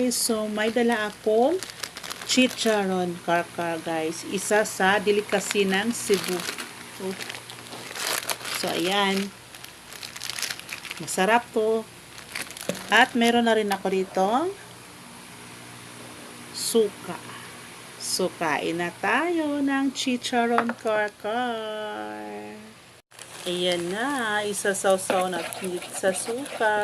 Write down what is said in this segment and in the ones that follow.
guys, so may dala akong chicharon karkar guys. Isa sa delicacy ng Cebu. So ayan. Masarap to. At meron na rin ako dito suka. So kain na tayo ng chicharon karkar. Ayan na, isasawsaw na sa suka.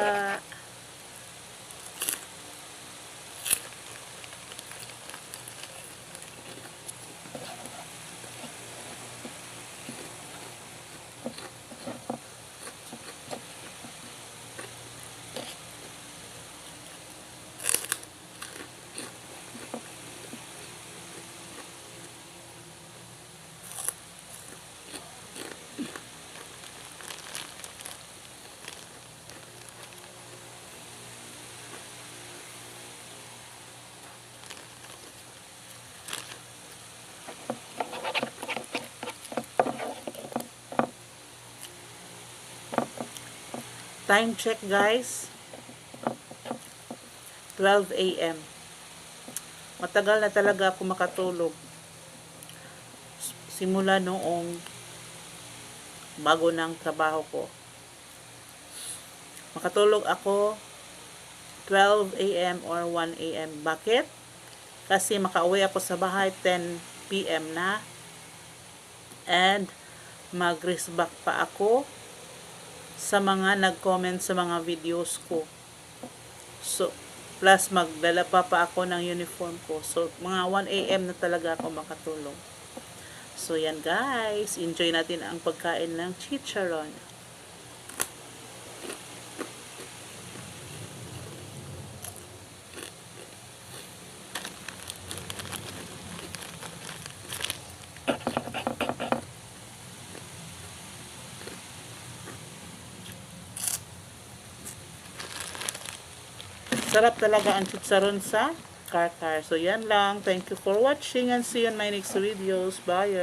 Time check guys, 12 AM. Matagal na talaga ako makatulog. Simula noong bago ng trabaho ko. Makatulog ako 12 AM or 1 AM. Bakit? Kasi makauwi ako sa bahay 10 PM na. And mag-rest back pa ako sa mga nag-comment sa mga videos ko. So, plus magdala pa ako ng uniform ko. So, mga 1 AM na talaga ako makatulog. So, yan guys. Enjoy natin ang pagkain ng chicharon. Sarap talaga ang chicharon sa karkar. So, yan lang. Thank you for watching and see you in my next videos. Bye,